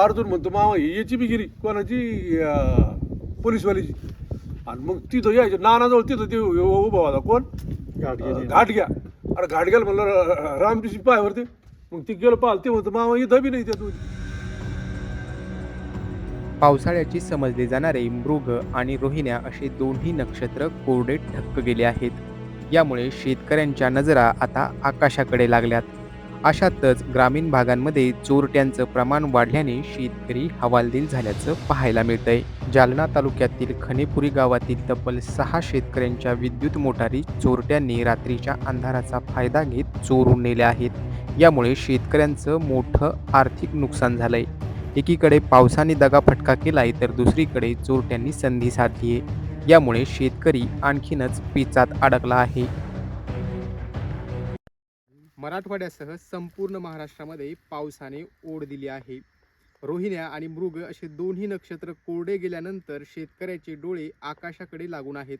अर्जुन म्हणतो मामा याची बी गिरी कोणाची पोलीसवालीची. आणि मग तिथं यायचे नानाजवळ तिथं ते उभा होता कोण घाटग्या. अरे घाटग्याला म्हणलं रामजीची पायावरती. मग ती गेलं पाहिलं ते म्हणतं मामा इथं बी नाही त्यात. पावसाळ्याची समजले जाणारे मृग आणि रोहिण्या असे दोन्ही नक्षत्र कोरडे ठक्क गेले आहेत. यामुळे शेतकऱ्यांच्या नजरा आता आकाशाकडे लागल्यात. अशातच ग्रामीण भागांमध्ये चोरट्यांचं प्रमाण वाढल्याने शेतकरी हवालदिल झाल्याचं पाहायला मिळतंय. जालना तालुक्यातील खनेपुरी गावातील तब्बल 6 शेतकऱ्यांच्या विद्युत मोटारी चोरट्यांनी रात्रीच्या अंधाराचा फायदा घेत चोरून नेल्या आहेत. यामुळे शेतकऱ्यांचं मोठं आर्थिक नुकसान झालंय. एकीकडे पावसाने दगाफटका केलाय तर दुसरीकडे चोरट्यांनी संधी साधली आहे. यामुळे शेतकरी आणखीनच पेचात अडकला आहे. मराठवाड्यासह संपूर्ण महाराष्ट्रामध्ये पावसाने ओढ दिली आहे. रोहिण्या आणि मृग असे दोन्ही नक्षत्र कोरडे गेल्यानंतर शेतकऱ्याचे डोळे आकाशाकडे लागून आहेत.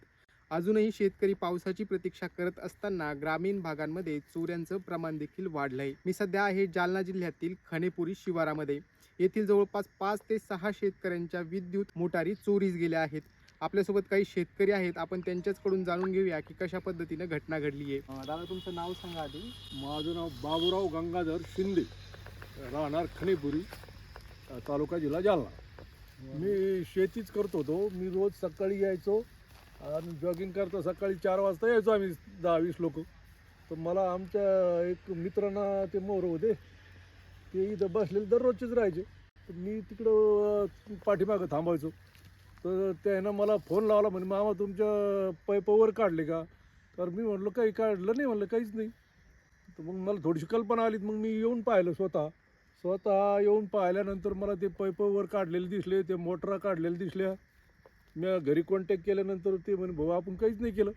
अजूनही शेतकरी पावसाची प्रतीक्षा करत असताना ग्रामीण भागांमध्ये चोऱ्यांचं प्रमाण देखील वाढलंय. मी सध्या आहे जालना जिल्ह्यातील खनेपुरी शिवारामध्ये. येथील जवळपास 5 ते 6 शेतकऱ्यांच्या विद्युत मोटारी चोरीस गेल्या आहेत. आपल्यासोबत काही शेतकरी आहेत, आपण त्यांच्याचकडून जाणून घेऊया की कशा पद्धतीने घटना घडली आहे. दादा तुमचं नाव सांगा आधी. माझं नाव बाबूराव गंगाधर शिंदे, राहणार खनेपुरी, तालुका जिल्हा जालना. मी शेतीच करत होतो. मी रोज सकाळी यायचो आणि जॉगिंग करता सकाळी 4 वाजता यायचो आम्ही 10-20 लोक. तर मला आमच्या एक मित्रांना ते मोर होते ते इथं बसलेले दररोजचेच राहायचे. तर मी तिकडं पाठीमागं थांबायचो. तर त्यानं मला फोन लावला म्हणे मामा तुमच्या पैपावर काढले का. तर मी म्हटलं काही काढलं नाही, म्हणलं काहीच नाही. तर मग मला थोडीशी कल्पना आली. मग मी येऊन पाहिलं स्वतः येऊन पाहिल्यानंतर मला ते पैपावर काढलेले दिसले, ते मोटरा काढलेल्या दिसल्या. मी घरी कॉन्टॅक्ट केल्यानंतर ते म्हणे भाऊ आपण काहीच नाही केलं.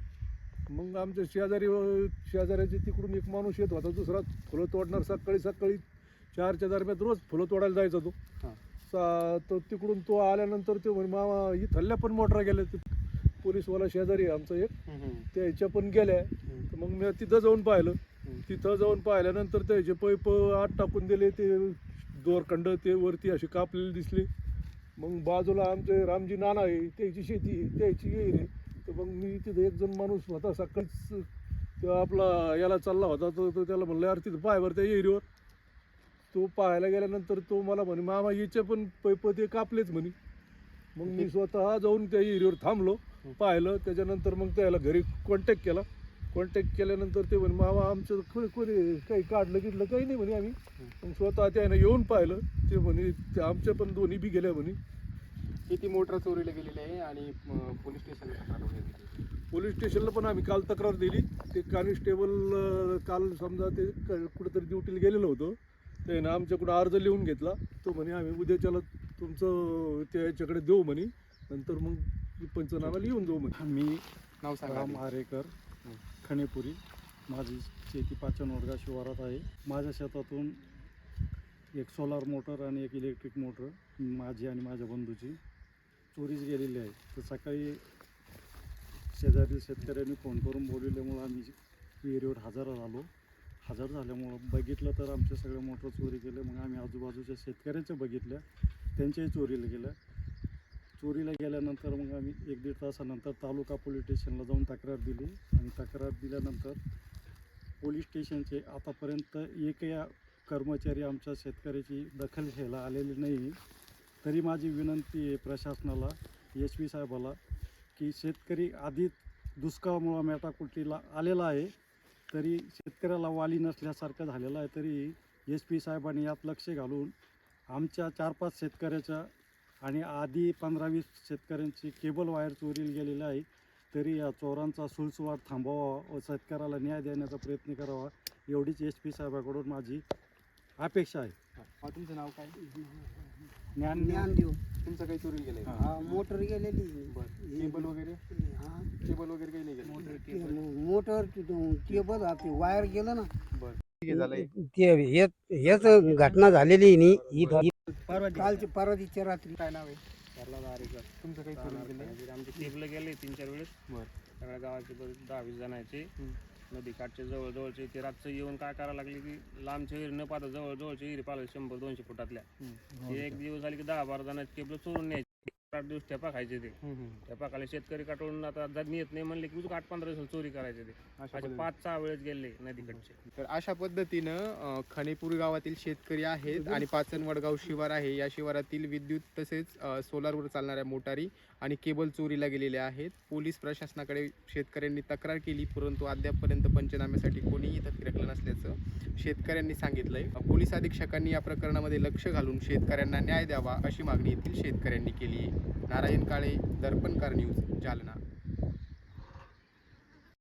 मग आमच्या शेजाऱ्याचे तिकडून एक माणूस येत होता दुसरा फुलं तोडणार. सकाळी 4च्या दरम्यान रोज फुलं तोडायला जायचा तो. तो तिकडून तो आल्यानंतर ते म्हणे मामा इथल्या पण मोटरा गेल्या. ते पोलीसवाला शेजारी आमचा एक त्याच्या पण गेल्या. तर मग मी तिथं जाऊन पाहिलं. तिथं जाऊन पाहिल्यानंतर त्याचे पैप आत टाकून दिले. ते दोरखंड ते वरती असे कापलेले दिसले. मग बाजूला आमचे रामजी नाना आहे, त्याची शेती आहे, त्याची विहीर आहे. तर मग मी तिथं एक जण माणूस होता सकाळीच तो आपला याला चालला होता. तो त्याला म्हणलं यार तिथं पाहावर त्या विहिरीवर. तो पाहायला गेल्यानंतर तो मला म्हणे मामा याचे पण पैप ते कापलेच म्हणे. मग मी स्वतः जाऊन त्या विहिरीवर थांबलो, पाहिलं. त्याच्यानंतर मग त्याला घरी कॉन्टॅक्ट केल्यानंतर ते म्हणे मामा आमचं कोणी काही काढलं काही नाही म्हणे आम्ही. मग स्वतः त्यानं येऊन पाहिलं. ते म्हणे ते आमच्या पण दोन्ही बी गेल्या म्हणे. किती मोटर चोरीला गेलेली आहे आणि पोलीस स्टेशनला तक्रार वगैरे दिली? पोलीस स्टेशनला पण आम्ही काल तक्रार दिली. ते कॉन्स्टेबल काल समजा ते कुठेतरी ड्युटीला गेलेलं होतं. त्यानं आमच्याकडून अर्ज लिहून घेतला. तो म्हणे आम्ही उद्याच्याला तुमचं त्याच्याकडे देऊ म्हणे, नंतर मग पंचनामा लिहून जाऊ म्हणे. मी नाव सांगा. राम आरेकर, खणेपुरी. माझी शेती पाचनवडगा शिवारात आहे. माझ्या शेतातून एक सोलार मोटर आणि एक इलेक्ट्रिक मोटर माझी आणि माझ्या बंधूची चोरीस गेलेली आहे. तर सकाळी शेजारी शेतकऱ्यांनी फोन करून बोलवल्यामुळं आम्ही विहिरीवर हजर झाल्यामुळं बघितलं तर आमच्या सगळ्या मोटर चोरी केल्या. मग आम्ही आजूबाजूच्या शेतकऱ्यांच्या बघितल्या, त्यांच्याही चोरीला गेल्या. चोरीला गेल्यानंतर मग आम्ही 1-1.5 तासानंतर तालुका पोलीस स्टेशनला जाऊन तक्रार दिली. आणि तक्रार दिल्यानंतर पोलीस स्टेशनचे आतापर्यंत एकही कर्मचारी आमच्या शेतकऱ्याची दखल घ्यायला आलेली नाही. तरी माझी विनंती आहे प्रशासनाला, SP साहेबाला, की शेतकरी आधीच दुष्काळामुळं मेटाकुटीला आलेला आहे, तरी शेतकऱ्याला वाली नसल्यासारखं झालेलं आहे. तरी SP साहेबांनी यात लक्ष घालून आमच्या 4-5 शेतकऱ्याच्या आणि आधी 15-20 शेतकऱ्यांची केबल वायर चोरीला गेलेली आहे. तरी या चोरांचा सुळसुळाट थांबवावा व शेतकऱ्याला न्याय देण्याचा प्रयत्न करावा, एवढीच SP साहेबाकडून माझी अपेक्षा आहे. तुमचं नाव काय? ज्ञानदेव. तुमचं काही चोरीला गेलंय? हा मोटर गेलेली. केबल वगैरे काही नाही गेलं? मोटर केबल वायर गेलं ना. झालंय. हेच घटना झालेली नाही. परवाच्या रात्री. काय नाव आहे? तुमचं काही चोरीला गेलंय? आमचे केबल गेले 3-4 वेळेस. बरं. सगळ्या गावाचे 10-20 जणांचे नदीकाठच्या जवळजवळचे ते रातचं येऊन काय करायला लागले की लांबच्या विहीर न पाहता जवळजवळच्या विहिरी पाहिलं 100-200 फुटातल्या ते एक दिवस आले की 10-12 जणांचे केबल चोरून न्यायचे. 8 दिवस ठेपा खायचे ते ठेपाखाली शेतकरी काटून आता जर येत नाही म्हणले की 8-15 दिवस चोरी करायचे ते असे 5-6 वेळेस गेले नदीकडचे. तर अशा पद्धतीनं खणेपूर गावातील शेतकरी आहेत आणि पाचन वडगाव शिवार आहे. या शिवारातील विद्युत तसेच सोलारवर चालणाऱ्या मोटारी आणि केबल चोरीला गेलेल्या आहेत. पोलीस प्रशासनाकडे शेतकऱ्यांनी तक्रार केली, परंतु अद्यापपर्यंत पंचनाम्यासाठी कोणीही इथं फिरकलं नसल्याचं शेतकऱ्यांनी सांगितलंय. पोलीस अधीक्षकांनी या प्रकरणामध्ये लक्ष घालून शेतकऱ्यांना न्याय द्यावा अशी मागणी येथील शेतकऱ्यांनी केली आहे. नारायण काळे, दर्पणकार न्यूज, जालना.